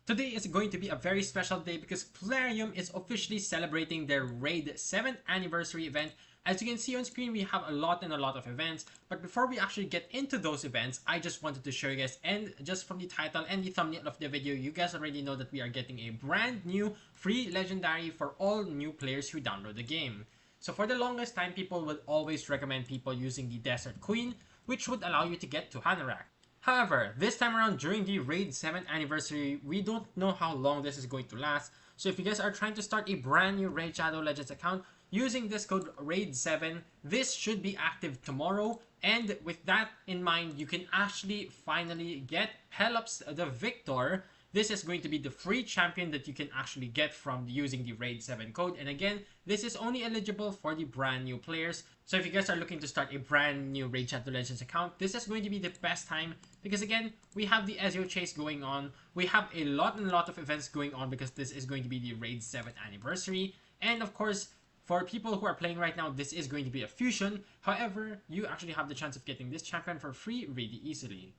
Today is going to be a very special day because Plarium is officially celebrating their Raid 7th anniversary event. As you can see on screen, we have a lot of events, but before we actually get into those events, I just wanted to show you guys, and just from the title and the thumbnail of the video, you guys already know that we are getting a brand new free legendary for all new players who download the game. So for the longest time, people would always recommend people using the Desert Queen, which would allow you to get to Hanorach. However, this time around during the Raid 7th anniversary, we don't know how long this is going to last. So if you guys are trying to start a brand new Raidshadowlegends account using this code RAID7, this should be active tomorrow. And with that in mind, you can actually finally get Pelops the Victor. This is going to be the free champion that you can actually get from using the Raid 7 code. And again, this is only eligible for the brand new players. So if you guys are looking to start a brand new Raidshadowlegends account, this is going to be the best time because again, we have the Ezio chase going on. We have a lot of events going on because this is going to be the Raid 7th anniversary. And of course, for people who are playing right now, this is going to be a fusion. However, you actually have the chance of getting this champion for free really easily.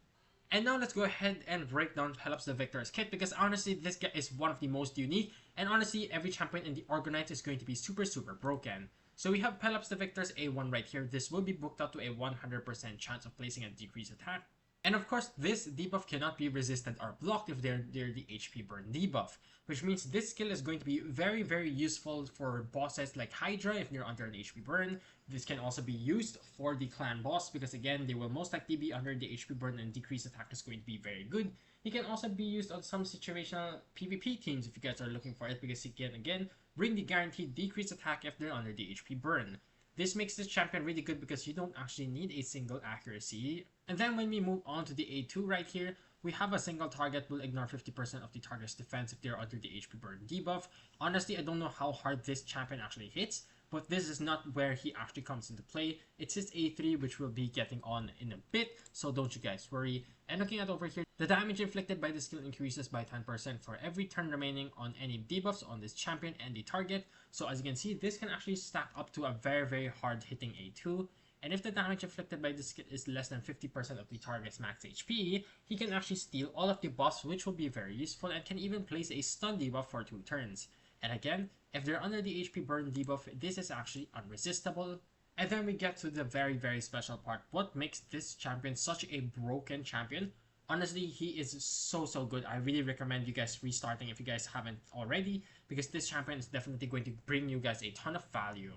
And now let's go ahead and break down Pelops the Victor's kit because honestly, this guy is one of the most unique, and honestly, every champion in the Orgonite is going to be super broken. So we have Pelops the Victor's A1 right here. This will be booked out to a 100% chance of placing a decreased attack. And of course, this debuff cannot be resisted or blocked if they're the HP burn debuff, which means this skill is going to be very useful for bosses like Hydra if they're under an HP burn. This can also be used for the clan boss because again, they will most likely be under the HP burn and decreased attack is going to be very good. It can also be used on some situational PvP teams if you guys are looking for it because it can again bring the guaranteed decreased attack if they're under the HP burn. This makes this champion really good because you don't actually need a single accuracy. And then when we move on to the A2 right here, we have a single target will ignore 50% of the target's defense if they're under the HP burn debuff. Honestly, I don't know how hard this champion actually hits, but this is not where he actually comes into play. It's his A3, which we'll be getting on in a bit, so don't you guys worry. And looking at over here, the damage inflicted by the skill increases by 10% for every turn remaining on any debuffs on this champion and the target. So as you can see, this can actually stack up to a very hard hitting A2. And if the damage inflicted by this skill is less than 50% of the target's max HP, he can actually steal all of the buffs, which will be very useful, and can even place a stun debuff for 2 turns. And again, if they're under the HP burn debuff, this is actually unresistible. And then we get to the very special part. What makes this champion such a broken champion? Honestly, he is so good. I really recommend you guys restarting if you guys haven't already, because this champion is definitely going to bring you guys a ton of value.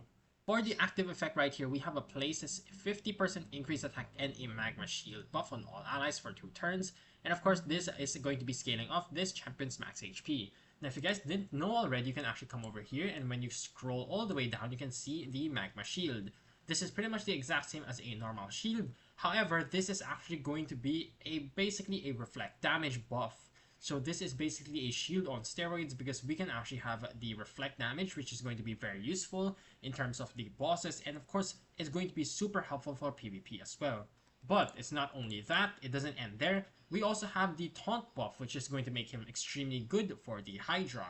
For the active effect right here, we have a places 50% increased attack and a magma shield buff on all allies for 2 turns. And of course, this is going to be scaling off this champion's max HP. Now, if you guys didn't know already, you can actually come over here, and when you scroll all the way down, you can see the magma shield. This is pretty much the exact same as a normal shield. However, this is actually going to be basically a reflect damage buff. So this is basically a shield on steroids because we can actually have the reflect damage, which is going to be very useful in terms of the bosses, and of course, it's going to be super helpful for PvP as well. But it's not only that, it doesn't end there. We also have the taunt buff, which is going to make him extremely good for the Hydra.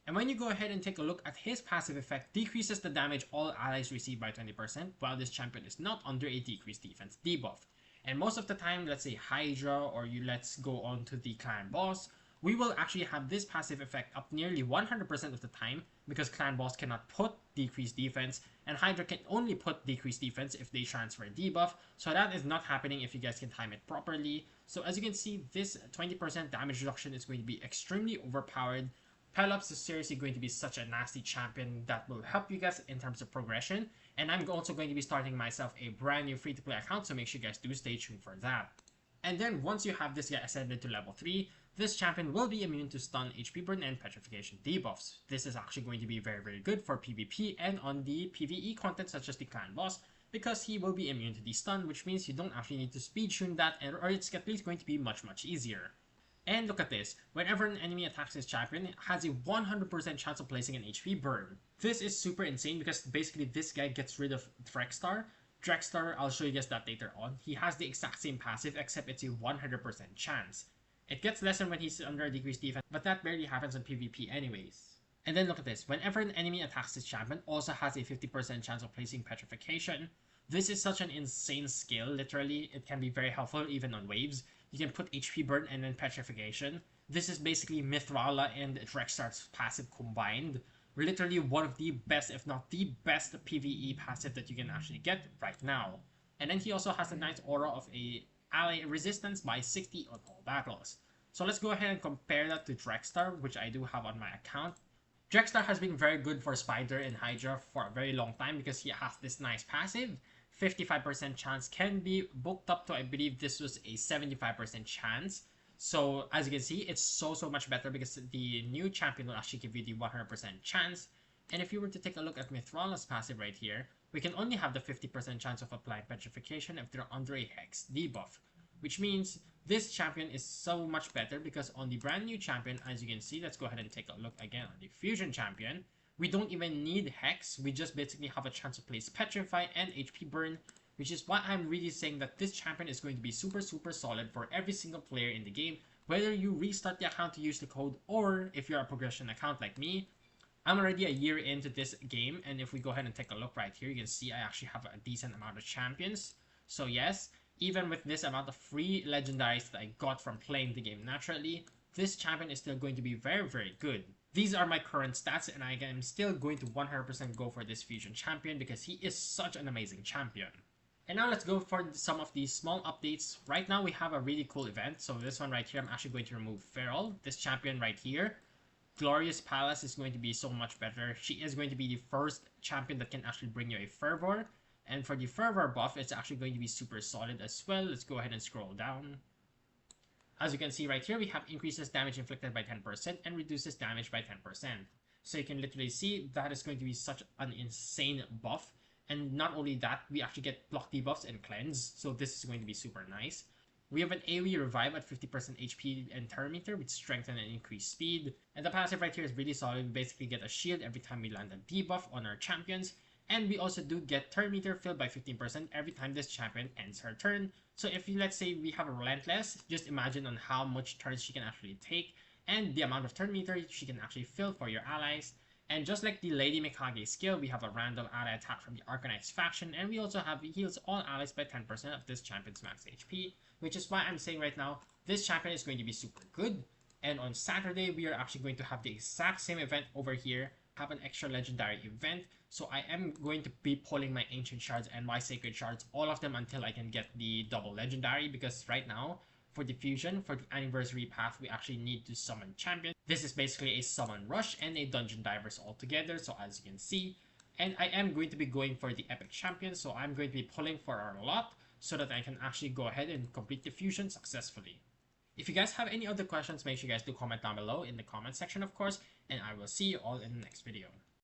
And when you go ahead and take a look at his passive effect, decreases the damage all allies receive by 20% while this champion is not under a decreased defense debuff. And most of the time, let's say Hydra, or let's go on to the clan boss, we will actually have this passive effect up nearly 100% of the time because clan boss cannot put decreased defense, and Hydra can only put decreased defense if they transfer debuff, so that is not happening if you guys can time it properly. So as you can see, this 20% damage reduction is going to be extremely overpowered. Pelops is seriously going to be such a nasty champion that will help you guys in terms of progression, and I'm also going to be starting myself a brand new free-to-play account, so make sure you guys do stay tuned for that. And then once you have this guy ascended to level 3, this champion will be immune to stun, HP burn, and petrification debuffs. This is actually going to be very good for PvP and on the PvE content such as the clan boss, because he will be immune to the stun, which means you don't actually need to speed tune that, or it's at least going to be much easier. And look at this, whenever an enemy attacks this champion, it has a 100% chance of placing an HP burn. This is super insane because basically this guy gets rid of Drexstar. Drexstar, I'll show you guys that later on. He has the exact same passive except it's a 100% chance. It gets lessened when he's under a decreased defense, but that barely happens on PvP anyways. And then look at this, whenever an enemy attacks this champion, also has a 50% chance of placing petrification. This is such an insane skill, literally. It can be very helpful even on waves. You can put HP burn and then petrification. This is basically Mithrala and Drextar's passive combined. Literally one of the best, if not the best, PvE passive that you can actually get right now. And then he also has a nice aura of a ally resistance by 60 on all battles. So let's go ahead and compare that to Drextar, which I do have on my account. Drextar has been very good for Spider and Hydra for a very long time because he has this nice passive. 55% chance can be booked up to, I believe this was a 75% chance. So as you can see, it's so much better because the new champion will actually give you the 100% chance. And if you were to take a look at Mithrala's passive right here, we can only have the 50% chance of applying petrification if they're under a hex debuff. Which means this champion is so much better because on the brand new champion, as you can see, let's go ahead and take a look again on the fusion champion. We don't even need hex, we just basically have a chance to place petrify and HP burn, which is why I'm really saying that this champion is going to be super solid for every single player in the game, whether you restart the account to use the code or if you're a progression account like me. I'm already a year into this game, and if we go ahead and take a look right here, you can see I actually have a decent amount of champions. So yes, even with this amount of free legendaries that I got from playing the game naturally, this champion is still going to be very good. These are my current stats, and I am still going to 100% go for this fusion champion because he is such an amazing champion. And now let's go for some of these small updates. Right now we have a really cool event. So this one right here, I'm actually going to remove Feral. This champion right here, Glorious Palace, is going to be so much better. She is going to be the first champion that can actually bring you a Fervor. And for the Fervor buff, it's actually going to be super solid as well. Let's go ahead and scroll down. As you can see right here, we have increases damage inflicted by 10% and reduces damage by 10%. So you can literally see that is going to be such an insane buff. And not only that, we actually get block debuffs and cleanse. So this is going to be super nice. We have an AoE revive at 50% HP and turn meter with strengthen and increased speed. And the passive right here is really solid. We basically get a shield every time we land a debuff on our champions. And we also do get turn meter filled by 15% every time this champion ends her turn. So if you, let's say we have a Relentless, just imagine on how much turns she can actually take and the amount of turn meter she can actually fill for your allies. And just like the Lady Mikage skill, we have a random ally attack from the Arcanite's faction, and we also have heals all allies by 10% of this champion's max HP, which is why I'm saying right now, this champion is going to be super good. And on Saturday, we are actually going to have the exact same event over here, have an extra legendary event. So I am going to be pulling my Ancient Shards and my Sacred Shards, all of them until I can get the double legendary, because right now, for the fusion, for the anniversary path, we actually need to summon champions. This is basically a summon rush and a dungeon divers all together, so as you can see. And I am going to be going for the epic champion, so I'm going to be pulling for our lot so that I can actually go ahead and complete the fusion successfully. If you guys have any other questions, make sure you guys do comment down below in the comment section, of course, and I will see you all in the next video.